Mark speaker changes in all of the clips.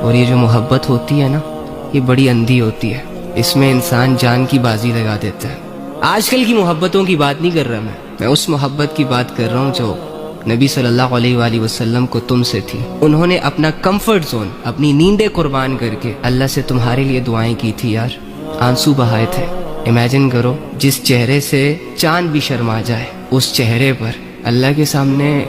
Speaker 1: اور یہ جو محبت ہوتی ہے نا، یہ بڑی اندھی ہوتی ہے، اس میں انسان جان کی بازی لگا دیتا ہے۔ آج کل کی محبتوں کی بات نہیں کر رہا میں اس محبت کی بات کر رہا ہوں جو نبی صلی اللہ علیہ وآلہ وسلم کو تم سے تھی۔ انہوں نے اپنا کمفرٹ زون، اپنی نیندیں قربان کر کے اللہ سے تمہارے لیے دعائیں کی تھی یار، آنسو بہائے تھے۔ امیجن کرو جس چہرے سے چاند بھی شرما جائے، اس چہرے پر اللہ کے سامنے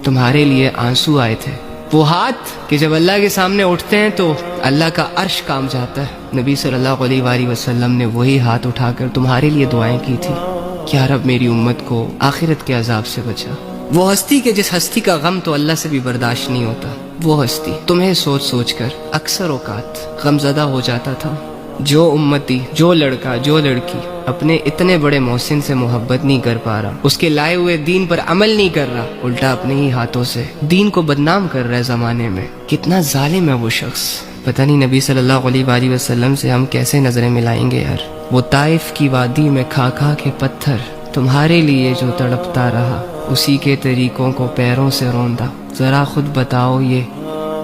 Speaker 1: تمہارے لیے آنسو آئے تھے۔ وہ ہاتھ کہ جب اللہ کے سامنے اٹھتے ہیں تو اللہ کا عرش کانپ جاتا ہے۔ نبی صلی اللہ علیہ وآلہ وسلم نے وہی ہاتھ اٹھا کر تمہارے لیے دعائیں کی تھی کہ یا رب میری امت کو آخرت کے عذاب سے بچا۔ وہ ہستی کہ جس ہستی کا غم تو اللہ سے بھی برداشت نہیں ہوتا، وہ ہستی تمہیں سوچ سوچ کر اکثر اوقات غم زدہ ہو جاتا تھا۔ جو امتی، جو لڑکا، جو لڑکی اپنے اتنے بڑے محسن سے محبت نہیں کر پا رہا، اس کے لائے ہوئے دین پر عمل نہیں کر رہا، الٹا اپنے ہی ہاتھوں سے دین کو بدنام کر رہا ہے زمانے میں، کتنا ظالم ہے وہ شخص۔ پتہ نہیں نبی صلی اللہ علیہ وآلہ وسلم سے ہم کیسے نظریں ملائیں گے یار۔ وہ طائف کی وادی میں کھا کھا کے پتھر تمہارے لیے جو تڑپتا رہا، اسی کے طریقوں کو پیروں سے روندا، ذرا خود بتاؤ یہ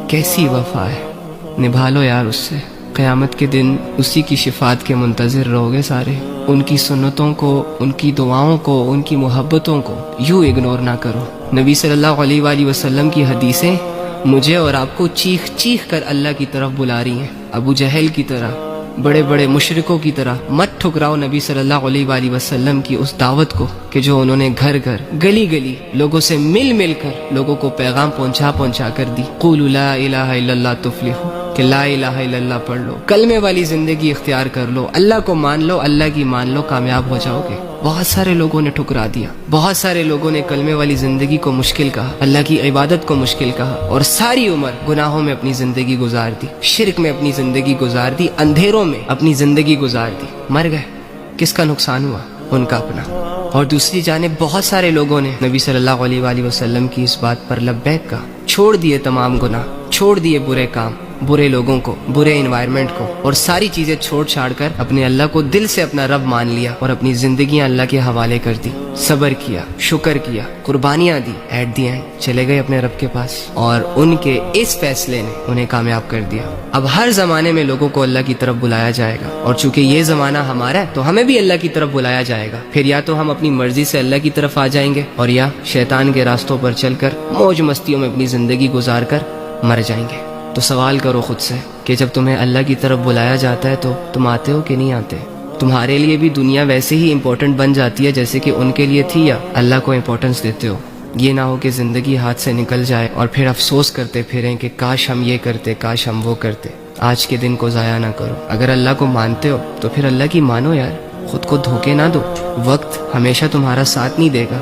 Speaker 1: کیسی وفا ہے۔ نبھا لو یار اس سے، قیامت کے دن اسی کی شفاعت کے منتظر رہو گے سارے۔ ان کی سنتوں کو، ان کی دعاؤں کو، ان کی محبتوں کو یوں اگنور نہ کرو۔ نبی صلی اللہ علیہ وآلہ وسلم کی حدیثیں مجھے اور آپ کو چیخ چیخ کر اللہ کی طرف بلا رہی ہیں۔ ابو جہل کی طرح، بڑے بڑے مشرکوں کی طرح مت ٹھکراؤ نبی صلی اللہ علیہ وآلہ وسلم کی اس دعوت کو کہ جو انہوں نے گھر گھر، گلی گلی لوگوں سے مل مل کر لوگوں کو پیغام پہنچا کر دی۔ قولوا لا الہ الا اللہ تفلحوا، کہ لا الہ الا اللہ پڑھ لو، کلمے والی زندگی اختیار کر لو، اللہ کو مان لو، اللہ کی مان لو، کامیاب ہو جاؤ گے۔ بہت سارے لوگوں نے ٹھکرا دیا، بہت سارے لوگوں نے کلمے والی زندگی کو مشکل کہا، اللہ کی عبادت کو مشکل کہا، اور ساری عمر گناہوں میں اپنی زندگی گزار دی، شرک میں اپنی زندگی گزار دی، اندھیروں میں اپنی زندگی گزار دی، مر گئے۔ کس کا نقصان ہوا؟ ان کا اپنا۔ اور دوسری جانب بہت سارے لوگوں نے نبی صلی اللہ علیہ وآلہ وسلم کی اس بات پر لبیک کہا، چھوڑ دیے تمام گناہ، چھوڑ دیے برے کام، برے لوگوں کو، برے انوائرمنٹ کو، اور ساری چیزیں چھوڑ چھاڑ کر اپنے اللہ کو دل سے اپنا رب مان لیا اور اپنی زندگیاں اللہ کے حوالے کر دی، صبر کیا، شکر کیا، قربانیاں دی، ایٹ دی اینڈ چلے گئے اپنے رب کے پاس، اور ان کے اس فیصلے نے انہیں کامیاب کر دیا۔ اب ہر زمانے میں لوگوں کو اللہ کی طرف بلایا جائے گا، اور چونکہ یہ زمانہ ہمارا ہے تو ہمیں بھی اللہ کی طرف بلایا جائے گا۔ پھر یا تو ہم اپنی مرضی سے اللہ کی طرف آ جائیں گے، اور یا شیطان کے راستوں پر چل کر موج مستیوں میں اپنی زندگی گزار کر مر جائیں گے۔ تو سوال کرو خود سے کہ جب تمہیں اللہ کی طرف بلایا جاتا ہے تو تم آتے ہو کہ نہیں آتے؟ تمہارے لیے بھی دنیا ویسے ہی امپورٹنٹ بن جاتی ہے جیسے کہ ان کے لیے تھی، یا اللہ کو امپورٹنس دیتے ہو؟ یہ نہ ہو کہ زندگی ہاتھ سے نکل جائے اور پھر افسوس کرتے پھریں کہ کاش ہم یہ کرتے، کاش ہم وہ کرتے۔ آج کے دن کو ضائع نہ کرو۔ اگر اللہ کو مانتے ہو تو پھر اللہ کی مانو یار، خود کو دھوکے نہ دو۔ وقت ہمیشہ تمہارا ساتھ نہیں دے گا،